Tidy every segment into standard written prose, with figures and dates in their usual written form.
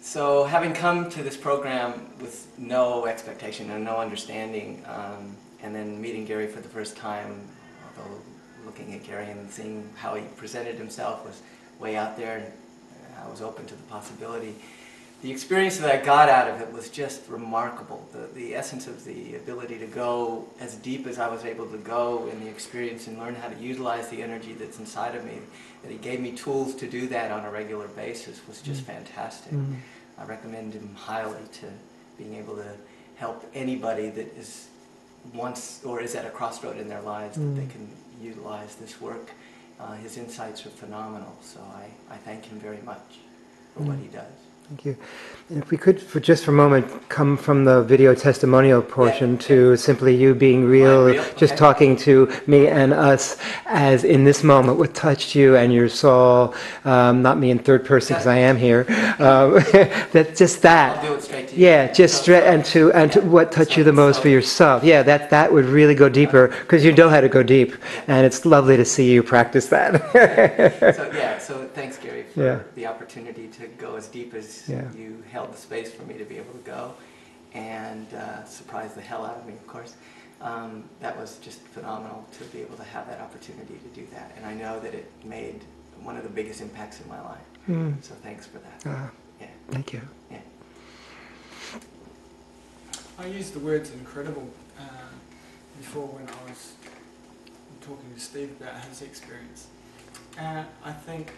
So having come to this program with no expectation and no understanding, and then meeting Gary for the first time, although looking at Gary and seeing how he presented himself was way out there, and I was open to the possibility. The experience that I got out of it was just remarkable. The essence of the ability to go as deep as I was able to go in the experience and learn how to utilize the energy that's inside of me, that he gave me tools to do that on a regular basis was just fantastic. I recommend him highly to being able to help anybody that is wants or is at a crossroad in their lives that they can utilize this work. His insights are phenomenal, so I thank him very much for what he does. Thank you. And if we could, for just for a moment, come from the video testimonial portion to simply you being real, just talking to me and us as in this moment what touched you and your soul, not me in third person because I am here, that just that. I'll do it straight to you. Yeah, just and to what touched you the most for yourself. Yeah, that would really go deeper because you know how to go deep, and it's lovely to see you practice that. So thanks, Gary, for the opportunity to go as deep as you held the space for me to be able to go, and surprise the hell out of me, of course. That was just phenomenal to be able to have that opportunity to do that, and I know that it made one of the biggest impacts in my life. So thanks for that. Thank you. Yeah. I used the words incredible before when I was talking to Steve about his experience. I think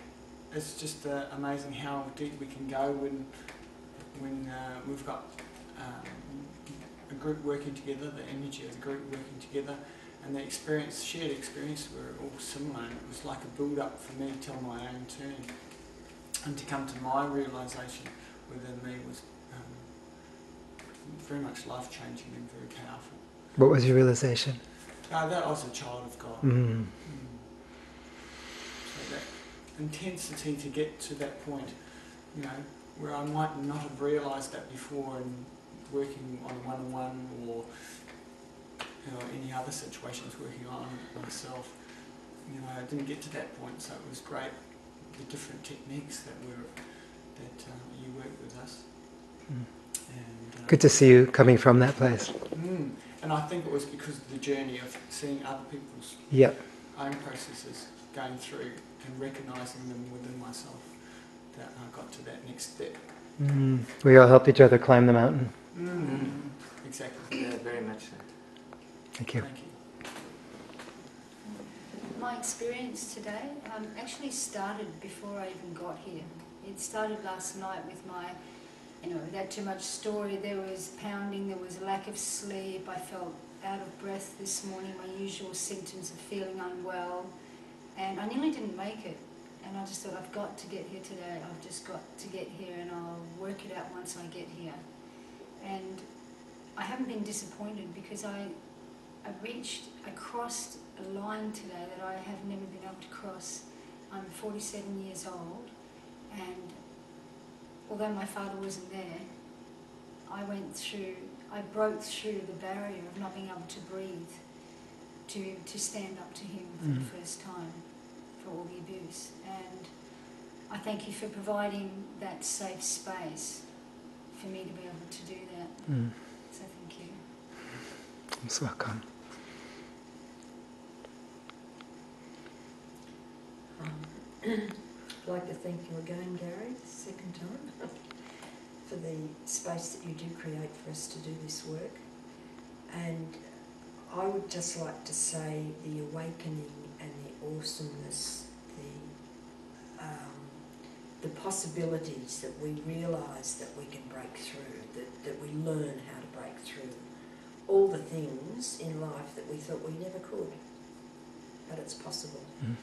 it's just amazing how deep we can go when we've got a group working together, the energy of the group working together, and the experience, shared experience, were all similar. And it was like a build-up for me till my own turn, and to come to my realisation within me was very much life-changing and very powerful. What was your realization? That I was a child of God. So that intensity to get to that point, you know, where I might not have realised that before and working on one-on-one or any other situations working on myself, you know, I didn't get to that point, so it was great, the different techniques that you worked with us. And, good to see you coming from that place. And I think it was because of the journey of seeing other people's own processes going through and recognising them within myself that I got to that next step. We all help each other climb the mountain. Exactly. Yeah, very much so. Thank you. Thank you. My experience today actually started before I even got here. It started last night with my, without too much story, there was pounding, there was a lack of sleep, I felt out of breath this morning, my usual symptoms of feeling unwell, and I nearly didn't make it. And I just thought, I've got to get here today, I've just got to get here, and I'll work it out once I get here. And I haven't been disappointed because I crossed a line today that I have never been able to cross. I'm 47 years old, and although my father wasn't there, I broke through the barrier of not being able to breathe to stand up to him for the first time for all the abuse. And I thank you for providing that safe space for me to be able to do that. So thank you. You're welcome. I'd like to thank you again, Gary, second time, for the space that you do create for us to do this work. And I would just like to say the awakening and the awesomeness, the possibilities that we realise that we can break through, that we learn how to break through. All the things in life that we thought we never could, but it's possible. Thank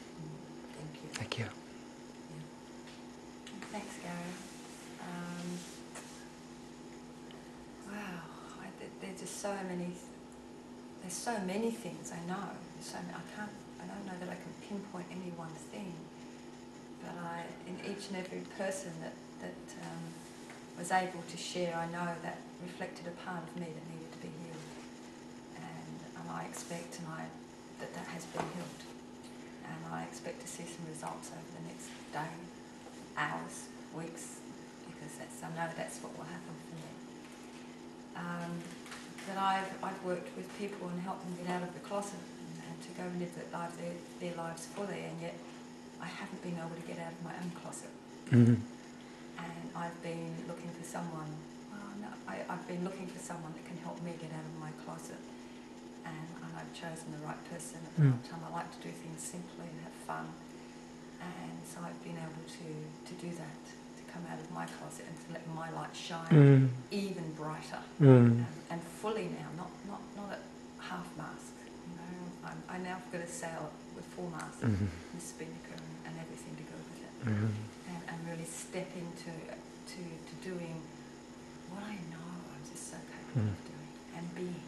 you. Thank you. Thanks, Gary. Wow, there's just so many. There's so many things I know. I don't know that I can pinpoint any one thing, but in each and every person that was able to share, I know that reflected a part of me that needed to be healed, and I expect that has been healed, and I expect to see some results over the next day, hours, weeks, because I know that's what will happen for me. That I've worked with people and helped them get out of the closet and to go and live their lives fully, and yet I haven't been able to get out of my own closet. Mm-hmm. And I've been looking for someone. I've been looking for someone that can help me get out of my closet, and I've chosen the right person at the right time. I like to do things simply and have fun, and so I've been able to do that, to come out of my closet and to let my light shine even brighter and fully now, not at half mast. You know, I now have got a sail with full mast and spinnaker and everything to go with it, and really step into doing what I know I'm just so capable of doing and being.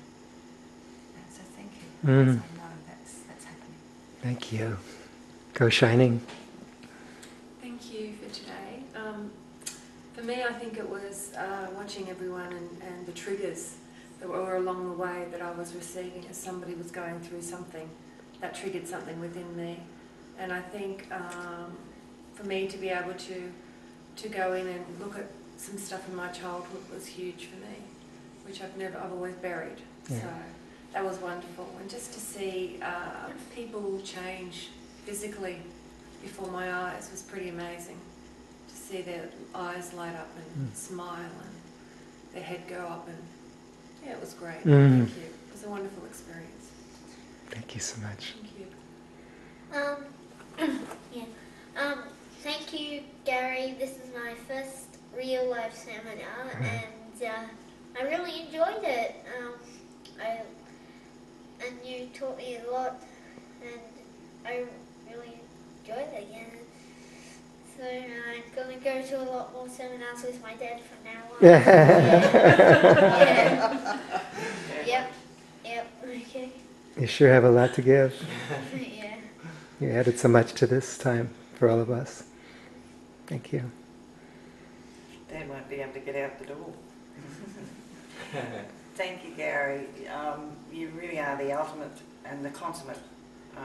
And so thank you. Because I know that's happening. Thank you. Go Shining. Thank you for today. For me, I think it was watching everyone and the triggers that were along the way that I was receiving as somebody was going through something that triggered something within me. And I think for me to be able to go in and look at some stuff in my childhood was huge for me, which I've always buried. Yeah. So that was wonderful. And just to see people change physically before my eyes was pretty amazing. To see their eyes light up and smile and their head go up, and yeah, it was great. Thank you. It was a wonderful experience. Thank you so much. Thank you. Thank you, Gary. This is my first real life seminar, and I really enjoyed it. And you taught me a lot, and I really enjoyed it again. So I'm going to go to a lot more seminars with my dad from now on. Yeah. Yep. Okay. You sure have a lot to give. Yeah. You added so much to this time for all of us. Thank you. Dad won't be able to get out the door. Thank you, Gary. You really are the ultimate and the consummate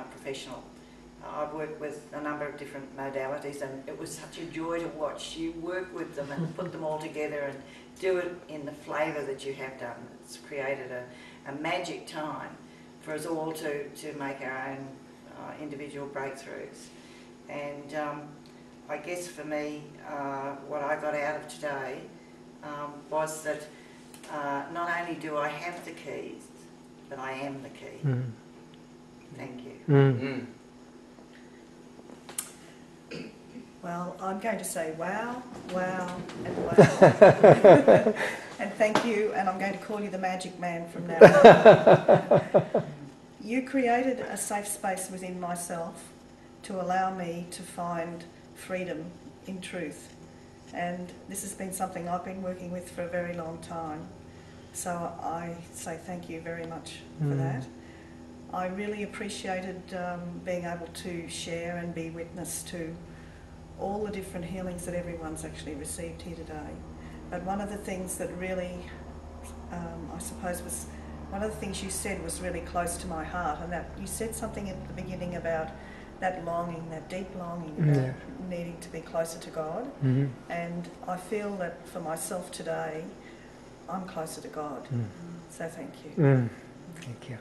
professional. I've worked with a number of different modalities, and it was such a joy to watch you work with them and put them all together and do it in the flavour that you have done. It's created a magic time for us all to make our own individual breakthroughs. And I guess for me, what I got out of today was that not only do I have the keys, but I am the key. Thank you. Well, I'm going to say wow, wow, and wow. And thank you, and I'm going to call you the magic man from now on. You created a safe space within myself to allow me to find freedom in truth. And this has been something I've been working with for a very long time. So I say thank you very much for that. I really appreciated being able to share and be witness to all the different healings that everyone's actually received here today. But one of the things that really, I suppose, was one of the things you said was really close to my heart, and that you said something at the beginning about that longing, that deep longing about needing to be closer to God. And I feel that for myself today, I'm closer to God. So thank you. Thank you.